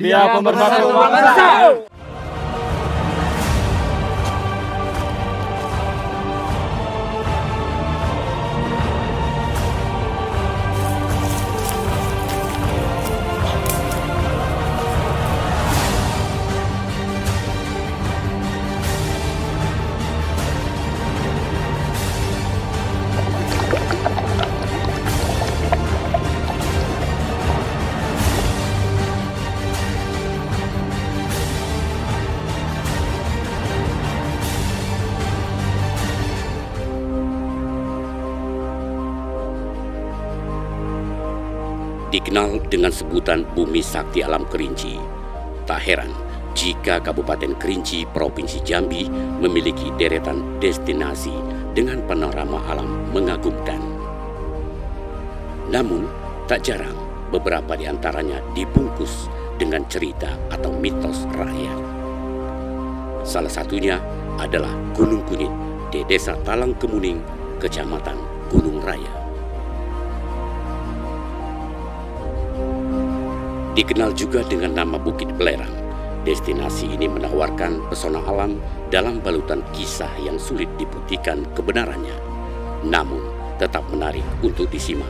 Media Pemersatu Bangsa. Dikenal dengan sebutan Bumi Sakti Alam Kerinci. Tak heran jika Kabupaten Kerinci, Provinsi Jambi memiliki deretan destinasi dengan panorama alam mengagumkan. Namun, tak jarang beberapa di antaranya dibungkus dengan cerita atau mitos rakyat. Salah satunya adalah Gunung Kunyit di Desa Talang Kemuning, Kecamatan Gunung Raya. Dikenal juga dengan nama Bukit Belerang. Destinasi ini menawarkan pesona alam dalam balutan kisah yang sulit dibuktikan kebenarannya, namun tetap menarik untuk disimak.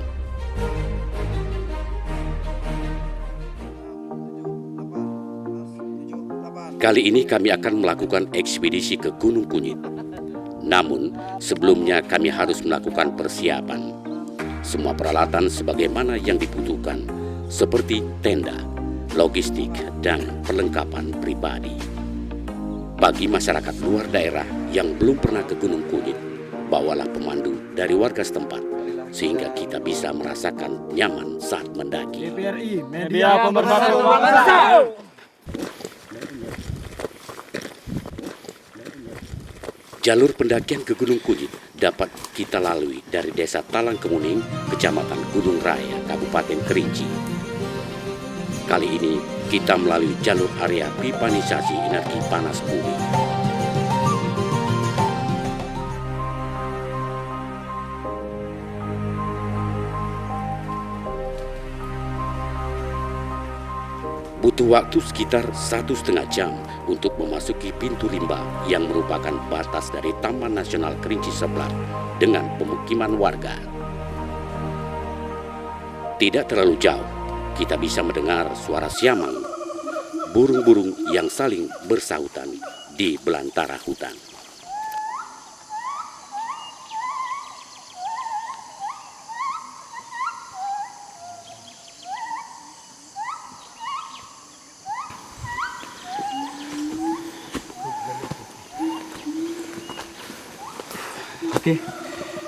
Kali ini kami akan melakukan ekspedisi ke Gunung Kunyit. Namun, sebelumnya kami harus melakukan persiapan. Semua peralatan sebagaimana yang dibutuhkan, seperti tenda, logistik, dan perlengkapan pribadi. Bagi masyarakat luar daerah yang belum pernah ke Gunung Kunyit, bawalah pemandu dari warga setempat, sehingga kita bisa merasakan nyaman saat mendaki. TVRI, Media Pemersatu Bangsa. Jalur pendakian ke Gunung Kunyit dapat kita lalui dari Desa Talang Kemuning, Kecamatan Gunung Raya, Kabupaten Kerinci. Kali ini kita melalui jalur area pipanisasi energi panas bumi. Butuh waktu sekitar 1,5 jam untuk memasuki pintu rimba yang merupakan batas dari Taman Nasional Kerinci Seblat dengan pemukiman warga. Tidak terlalu jauh, kita bisa mendengar suara siamang, burung-burung yang saling bersahutan di belantara hutan. Oke,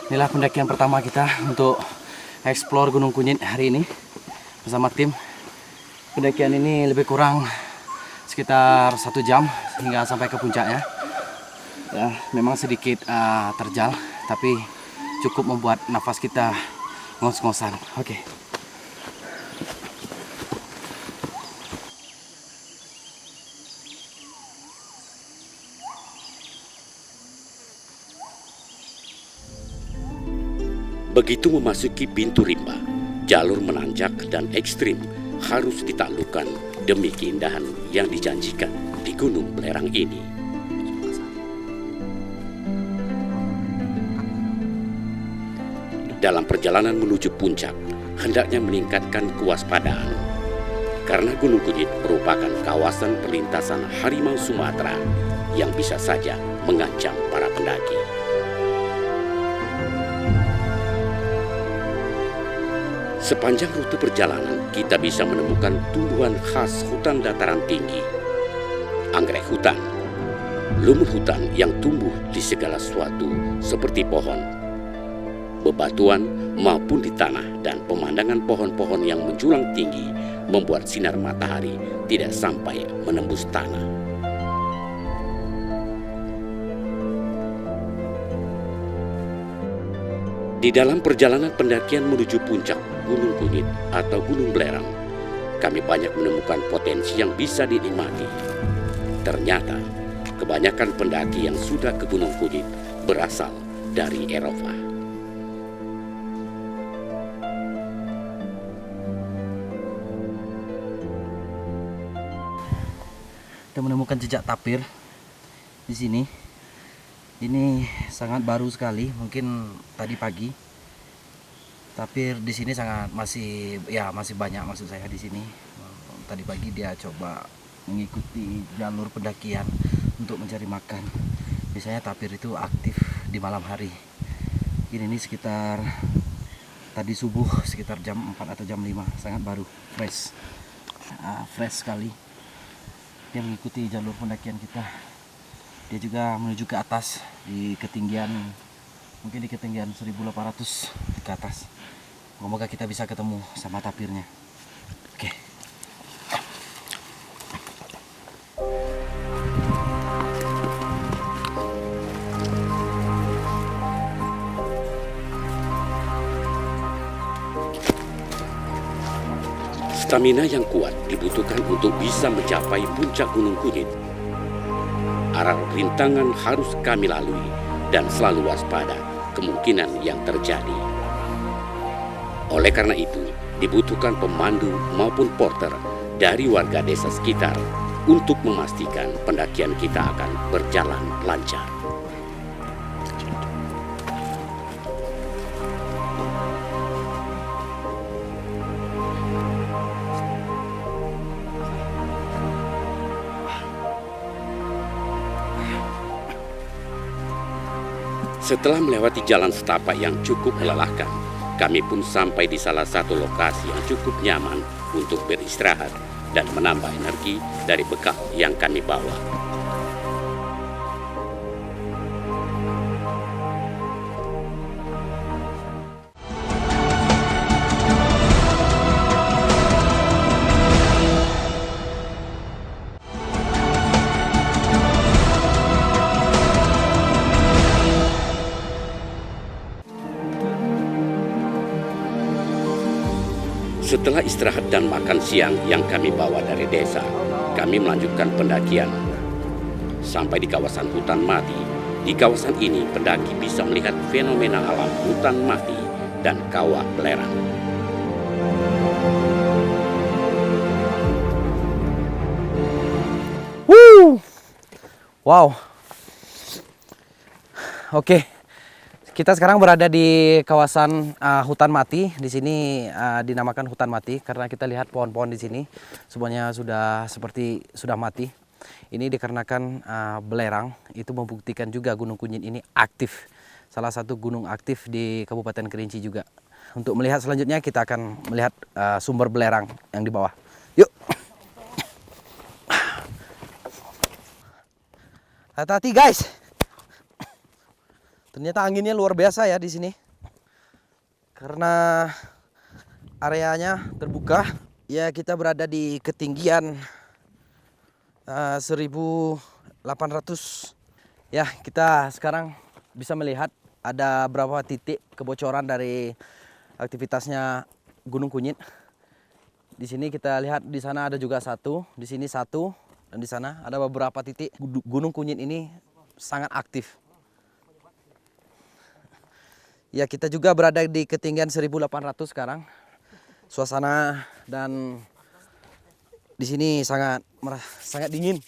inilah pendakian pertama kita untuk eksplor Gunung Kunyit hari ini bersama tim. Pendakian ini lebih kurang sekitar 1 jam hingga sampai ke puncaknya. Ya, memang sedikit terjal, tapi cukup membuat nafas kita ngos-ngosan. Oke. Begitu memasuki pintu rimba, jalur menanjak dan ekstrim harus ditaklukkan demi keindahan yang dijanjikan di Gunung Belerang ini. Dalam perjalanan menuju puncak, hendaknya meningkatkan kewaspadaan. Karena Gunung Kunyit merupakan kawasan perlintasan harimau Sumatera yang bisa saja mengancam para pendaki. Sepanjang rute perjalanan, kita bisa menemukan tumbuhan khas hutan dataran tinggi. Anggrek hutan, lumut hutan yang tumbuh di segala sesuatu seperti pohon, bebatuan maupun di tanah, dan pemandangan pohon-pohon yang menjulang tinggi membuat sinar matahari tidak sampai menembus tanah. Di dalam perjalanan pendakian menuju puncak Gunung Kunyit atau Gunung Belerang, kami banyak menemukan potensi yang bisa dinikmati. Ternyata, kebanyakan pendaki yang sudah ke Gunung Kunyit berasal dari Eropa. Kita menemukan jejak tapir di sini. Ini sangat baru sekali, mungkin tadi pagi. Tapir di sini masih banyak, maksud saya di sini. Tadi pagi dia coba mengikuti jalur pendakian untuk mencari makan. Biasanya tapir itu aktif di malam hari. Ini sekitar tadi subuh, sekitar jam 4 atau jam 5, sangat baru, fresh sekali. Dia mengikuti jalur pendakian kita. Dia juga menuju ke atas di ketinggian, mungkin di ketinggian 1800 ke atas. Semoga kita bisa ketemu sama tapirnya. Oke. Stamina yang kuat dibutuhkan untuk bisa mencapai puncak Gunung Kunyit. Arah rintangan harus kami lalui dan selalu waspada kemungkinan yang terjadi. Oleh karena itu, dibutuhkan pemandu maupun porter dari warga desa sekitar untuk memastikan pendakian kita akan berjalan lancar. Setelah melewati jalan setapak yang cukup melelahkan, kami pun sampai di salah satu lokasi yang cukup nyaman untuk beristirahat dan menambah energi dari bekal yang kami bawa. Setelah istirahat dan makan siang yang kami bawa dari desa, kami melanjutkan pendakian. Sampai di kawasan hutan mati. Di kawasan ini, pendaki bisa melihat fenomena alam hutan mati dan kawah belerang. Wow. Oke. Kita sekarang berada di kawasan hutan mati. Di sini dinamakan hutan mati karena kita lihat pohon-pohon di sini semuanya sudah mati. Ini dikarenakan belerang. Itu membuktikan juga Gunung Kunyit ini aktif. Salah satu gunung aktif di Kabupaten Kerinci juga. Untuk melihat selanjutnya kita akan melihat sumber belerang yang di bawah. Yuk. Hati-hati guys. Ternyata anginnya luar biasa ya di sini. Karena areanya terbuka. Ya, kita berada di ketinggian 1800. Ya, kita sekarang bisa melihat ada berapa titik kebocoran dari aktivitasnya Gunung Kunyit. Di sini kita lihat, di sana ada juga satu, di sini satu, dan di sana ada beberapa titik. Gunung Kunyit ini sangat aktif. Ya, kita juga berada di ketinggian 1800 sekarang. Suasana dan di sini sangat dingin.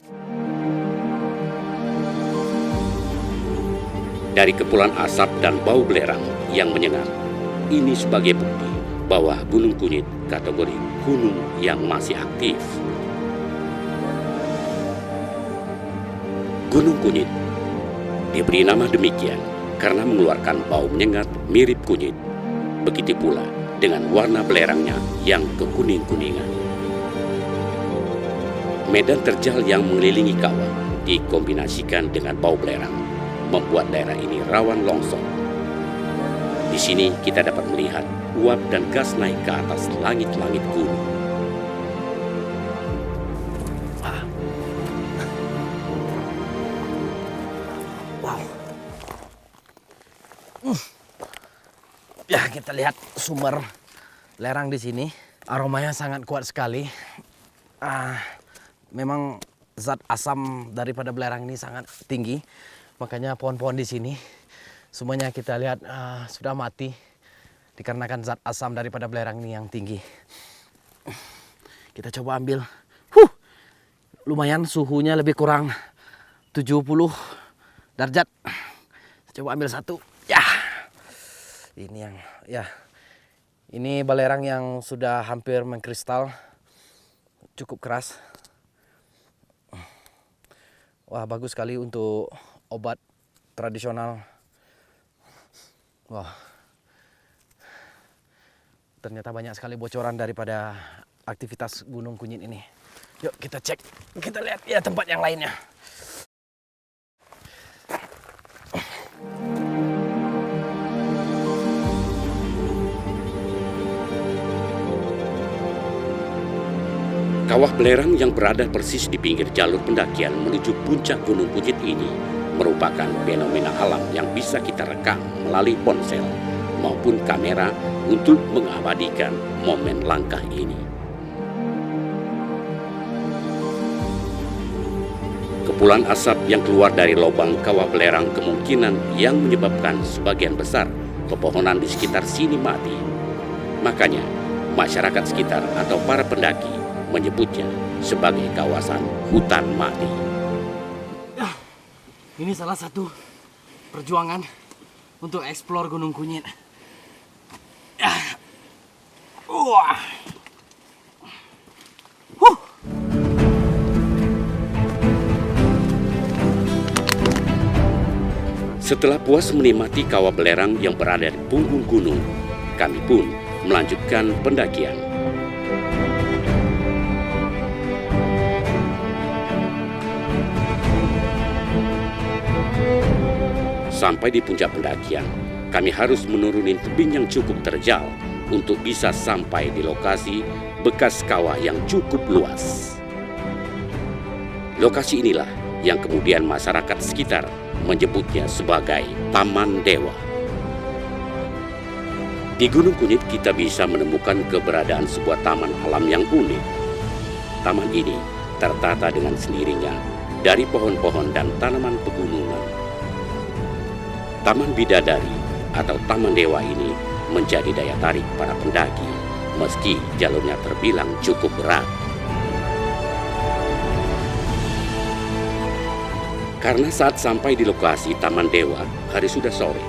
Dari kepulan asap dan bau belerang yang menyengat, ini sebagai bukti bahwa Gunung Kunyit kategori gunung yang masih aktif. Gunung Kunyit diberi nama demikian karena mengeluarkan bau menyengat mirip kunyit. Begitu pula dengan warna belerangnya yang kekuning-kuningan. Medan terjal yang mengelilingi kawah dikombinasikan dengan bau belerang, membuat daerah ini rawan longsor. Di sini kita dapat melihat uap dan gas naik ke atas langit-langit gunung. Ya, kita lihat sumber lerang di sini. Aromanya sangat kuat sekali. Memang zat asam daripada belerang ini sangat tinggi. Makanya pohon-pohon di sini semuanya kita lihat sudah mati dikarenakan zat asam daripada belerang ini yang tinggi. Kita coba ambil lumayan suhunya lebih kurang 70 derajat. Coba ambil satu. Ya. Ini yang ini belerang yang sudah hampir mengkristal. Cukup keras. Wah, bagus sekali untuk obat tradisional. Wah. Ternyata banyak sekali bocoran daripada aktivitas Gunung Kunyit ini. Yuk kita cek, kita lihat ya tempat yang lainnya. Kawah belerang yang berada persis di pinggir jalur pendakian menuju puncak Gunung Kunyit ini merupakan fenomena alam yang bisa kita rekam melalui ponsel maupun kamera untuk mengabadikan momen langkah ini. Kepulan asap yang keluar dari lubang kawah belerang kemungkinan yang menyebabkan sebagian besar pepohonan di sekitar sini mati. Makanya, masyarakat sekitar atau para pendaki menyebutnya sebagai kawasan hutan mati. Ini salah satu perjuangan untuk eksplor Gunung Kunyit. Wah. Setelah puas menikmati kawah belerang yang berada di punggung gunung, kami pun melanjutkan pendakian. Sampai di puncak pendakian, kami harus menuruni tebing yang cukup terjal untuk bisa sampai di lokasi bekas kawah yang cukup luas. Lokasi inilah yang kemudian masyarakat sekitar menyebutnya sebagai Taman Dewa. Di Gunung Kunyit kita bisa menemukan keberadaan sebuah taman alam yang unik. Taman ini tertata dengan sendirinya dari pohon-pohon dan tanaman pegunungan. Taman Bidadari atau Taman Dewa ini menjadi daya tarik para pendaki meski jalurnya terbilang cukup berat. Karena saat sampai di lokasi Taman Dewa, hari sudah sore,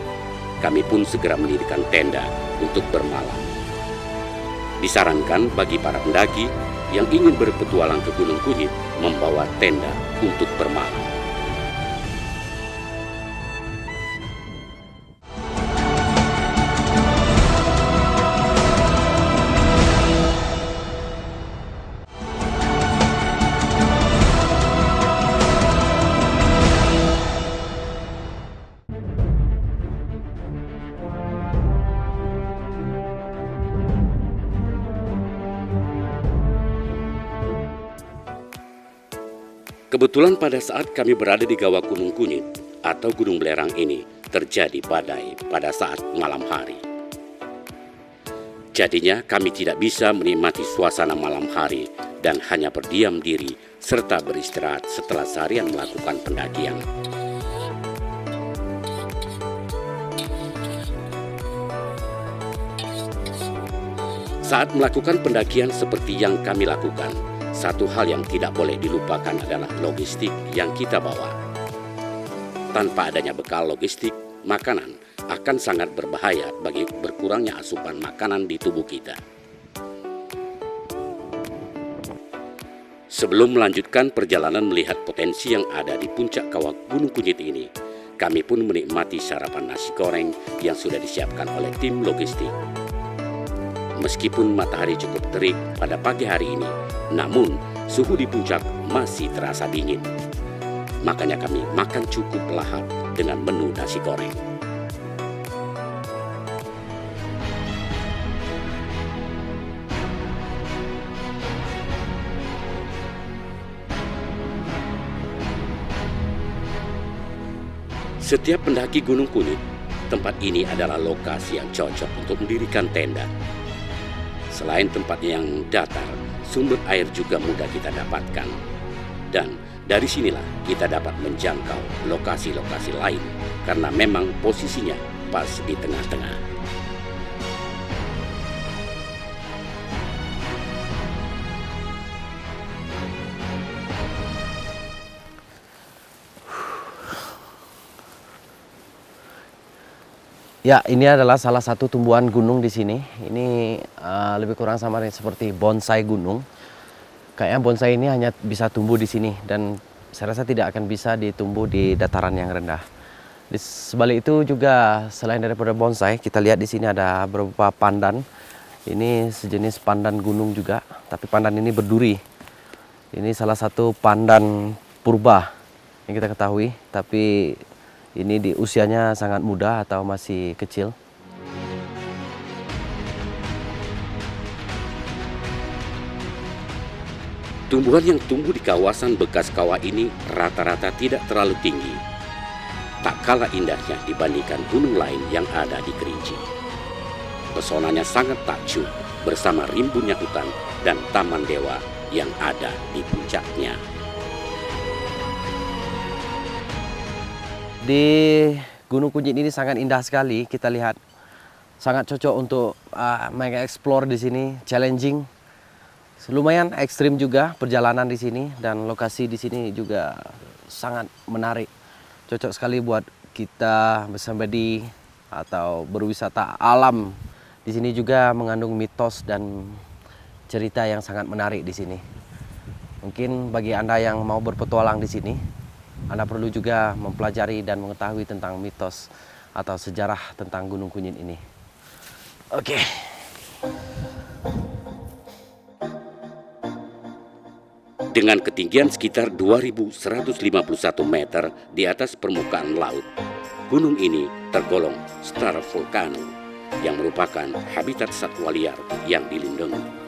kami pun segera mendirikan tenda untuk bermalam. Disarankan bagi para pendaki yang ingin berpetualang ke Gunung Kunyit membawa tenda untuk bermalam. Kebetulan pada saat kami berada di Gawak Gunung Kunyit atau Gunung Belerang ini terjadi badai pada saat malam hari. Jadinya kami tidak bisa menikmati suasana malam hari dan hanya berdiam diri serta beristirahat setelah seharian melakukan pendakian. Saat melakukan pendakian seperti yang kami lakukan, satu hal yang tidak boleh dilupakan adalah logistik yang kita bawa. Tanpa adanya bekal logistik, makanan akan sangat berbahaya bagi berkurangnya asupan makanan di tubuh kita. Sebelum melanjutkan perjalanan melihat potensi yang ada di puncak kawah Gunung Kunyit ini, kami pun menikmati sarapan nasi goreng yang sudah disiapkan oleh tim logistik. Meskipun matahari cukup terik pada pagi hari ini, namun suhu di puncak masih terasa dingin. Makanya kami makan cukup lahap dengan menu nasi goreng. Setiap pendaki Gunung Kunyit, tempat ini adalah lokasi yang cocok untuk mendirikan tenda. Selain tempatnya yang datar, sumber air juga mudah kita dapatkan. Dan dari sinilah kita dapat menjangkau lokasi-lokasi lain karena memang posisinya pas di tengah-tengah. Ya, ini adalah salah satu tumbuhan gunung di sini. Ini lebih kurang sama seperti bonsai gunung. Kayaknya bonsai ini hanya bisa tumbuh di sini dan saya rasa tidak akan bisa ditumbuh di dataran yang rendah. Di sebalik itu juga selain daripada bonsai, kita lihat di sini ada beberapa pandan. Ini sejenis pandan gunung juga, tapi pandan ini berduri. Ini salah satu pandan purba yang kita ketahui, tapi ini di usianya sangat muda atau masih kecil. Tumbuhan yang tumbuh di kawasan bekas kawah ini rata-rata tidak terlalu tinggi. Tak kalah indahnya dibandingkan gunung lain yang ada di Kerinci. Pesonanya sangat takjub bersama rimbunnya hutan dan taman dewa yang ada di puncaknya. Di Gunung Kunjit ini sangat indah sekali, kita lihat sangat cocok untuk mengeksplor di sini, challenging. Lumayan ekstrim juga perjalanan di sini dan lokasi di sini juga sangat menarik. Cocok sekali buat kita bersembunyi atau berwisata alam. Di sini juga mengandung mitos dan cerita yang sangat menarik di sini. Mungkin bagi Anda yang mau berpetualang di sini, Anda perlu juga mempelajari dan mengetahui tentang mitos atau sejarah tentang Gunung Kunyin ini. Oke. Dengan ketinggian sekitar 2.151 meter di atas permukaan laut, gunung ini tergolong stratovolcano yang merupakan habitat satwa liar yang dilindungi.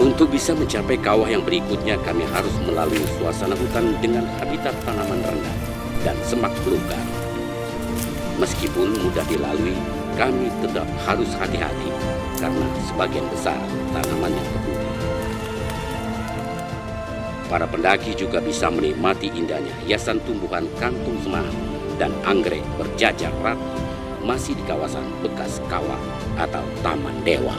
Untuk bisa mencapai kawah yang berikutnya, kami harus melalui suasana hutan dengan habitat tanaman rendah dan semak belukar. Meskipun mudah dilalui, kami tetap harus hati-hati karena sebagian besar tanamannya berduri. Para pendaki juga bisa menikmati indahnya hiasan tumbuhan kantung semar dan anggrek berjajar rapi masih di kawasan bekas kawah atau taman dewa.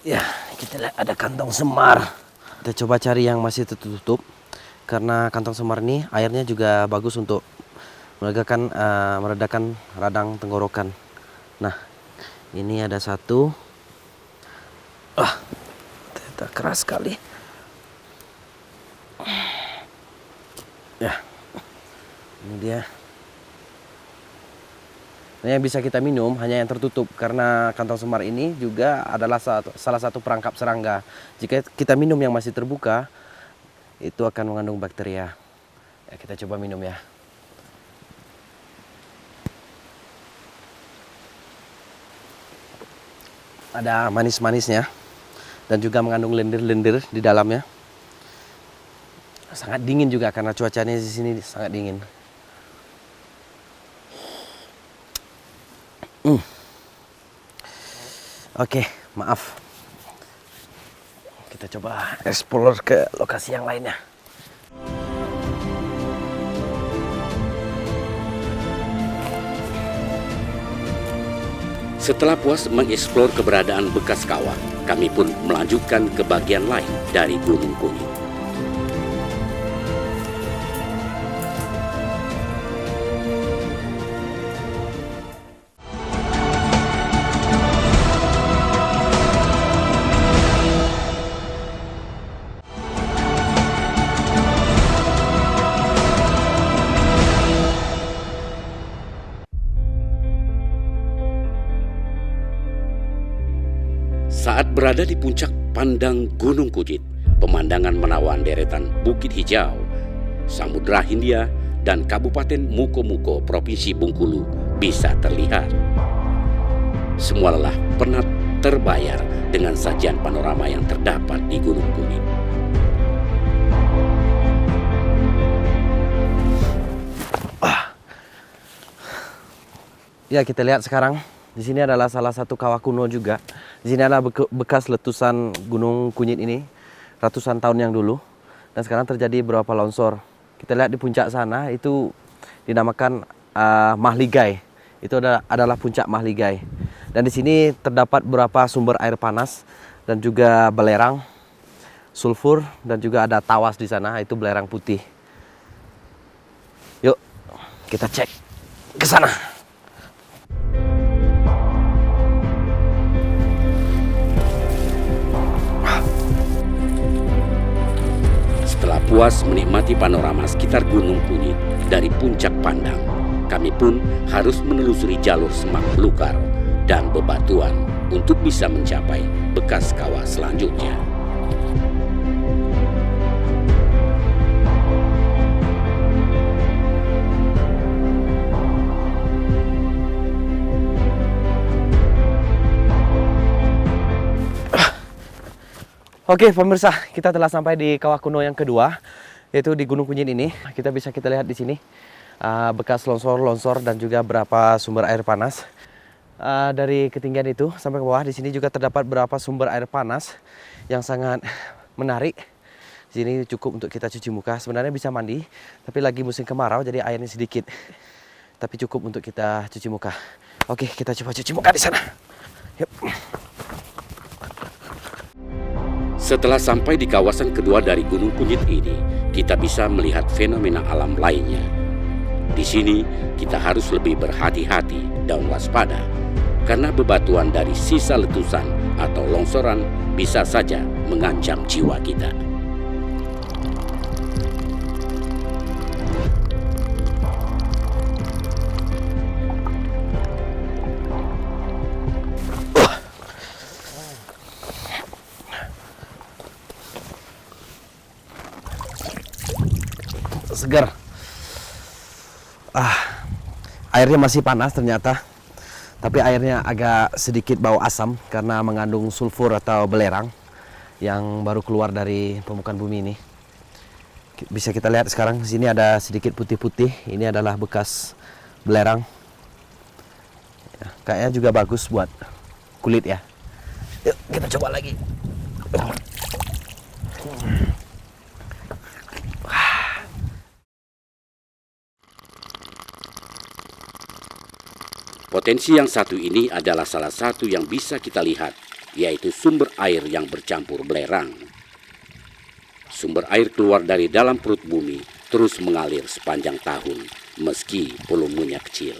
Ya, kita lihat ada kantong semar. Kita coba cari yang masih tertutup. Karena kantong semar ini airnya juga bagus untuk meredakan radang tenggorokan. Nah, ini ada satu. Ternyata keras sekali. Ya, ini dia. Nah, yang bisa kita minum hanya yang tertutup karena kantong semar ini juga adalah salah satu perangkap serangga. Jika kita minum yang masih terbuka, itu akan mengandung bakteria. Ya, kita coba minum ya. Ada manis-manisnya dan juga mengandung lendir-lendir di dalamnya. Sangat dingin juga karena cuacanya di sini sangat dingin. Oke, maaf. Kita coba explore ke lokasi yang lainnya. Setelah puas mengeksplor keberadaan bekas kawah, kami pun melanjutkan ke bagian lain dari Gunung Kunyin. Saat berada di puncak pandang Gunung Kunyin, pemandangan menawan deretan Bukit Hijau, Samudra Hindia, dan Kabupaten Muko-Muko, Provinsi Bengkulu bisa terlihat. Semua lelah penat terbayar dengan sajian panorama yang terdapat di Gunung Kunyin. Ya, kita lihat sekarang. Di sini adalah salah satu kawah kuno juga. Di sini adalah bekas letusan Gunung Kunyin ini ratusan tahun yang dulu. Dan sekarang terjadi beberapa longsor. Kita lihat di puncak sana itu dinamakan Mahligai. Itu adalah puncak Mahligai. Dan di sini terdapat beberapa sumber air panas dan juga belerang, sulfur, dan juga ada tawas di sana, itu belerang putih. Yuk, kita cek ke sana. Setelah puas menikmati panorama sekitar Gunung Kunyit dari puncak Pandang, kami pun harus menelusuri jalur semak belukar dan bebatuan untuk bisa mencapai bekas kawah selanjutnya. Oke pemirsa, kita telah sampai di kawah kuno yang kedua, yaitu di Gunung Kunyit ini. Kita lihat di sini bekas longsor dan juga beberapa sumber air panas. Dari ketinggian itu sampai ke bawah, di sini juga terdapat beberapa sumber air panas yang sangat menarik. Di sini cukup untuk kita cuci muka. Sebenarnya bisa mandi, tapi lagi musim kemarau jadi airnya sedikit. Tapi cukup untuk kita cuci muka. Oke, kita coba cuci muka di sana. Yuk. Setelah sampai di kawasan kedua dari Gunung Kunyit ini, kita bisa melihat fenomena alam lainnya. Di sini, kita harus lebih berhati-hati dan waspada, karena bebatuan dari sisa letusan atau longsoran bisa saja mengancam jiwa kita. Segar. Airnya masih panas ternyata, tapi airnya agak sedikit bau asam karena mengandung sulfur atau belerang yang baru keluar dari permukaan bumi ini. Bisa kita lihat sekarang di sini ada sedikit putih-putih. Ini adalah bekas belerang. Ya, kayaknya juga bagus buat kulit ya. Yuk kita coba lagi. Potensi yang satu ini adalah salah satu yang bisa kita lihat, yaitu sumber air yang bercampur belerang. Sumber air keluar dari dalam perut bumi terus mengalir sepanjang tahun, meski volumenya kecil.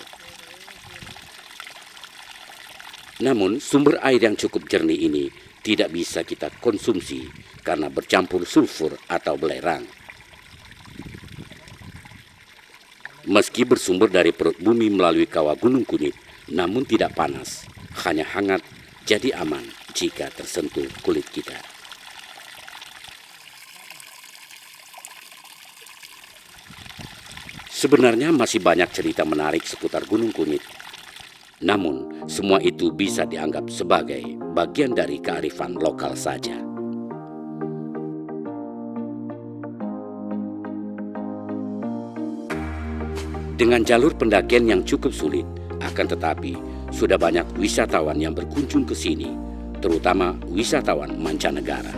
Namun, sumber air yang cukup jernih ini tidak bisa kita konsumsi karena bercampur sulfur atau belerang. Meski bersumber dari perut bumi melalui kawah Gunung Kunyit, namun tidak panas, hanya hangat, jadi aman jika tersentuh kulit kita. Sebenarnya masih banyak cerita menarik seputar Gunung Kunyit. Namun, semua itu bisa dianggap sebagai bagian dari kearifan lokal saja. Dengan jalur pendakian yang cukup sulit, akan tetapi sudah banyak wisatawan yang berkunjung ke sini, terutama wisatawan mancanegara.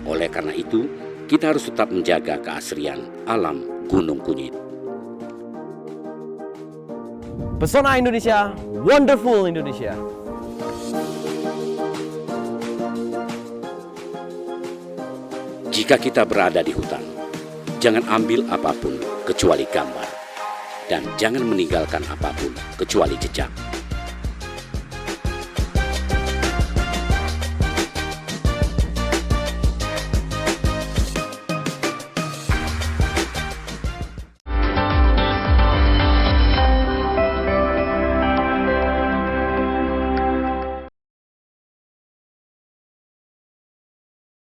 Oleh karena itu, kita harus tetap menjaga keasrian alam Gunung Kunyit. Pesona Indonesia, wonderful Indonesia. Jika kita berada di hutan, jangan ambil apapun kecuali gambar. Dan jangan meninggalkan apapun kecuali jejak.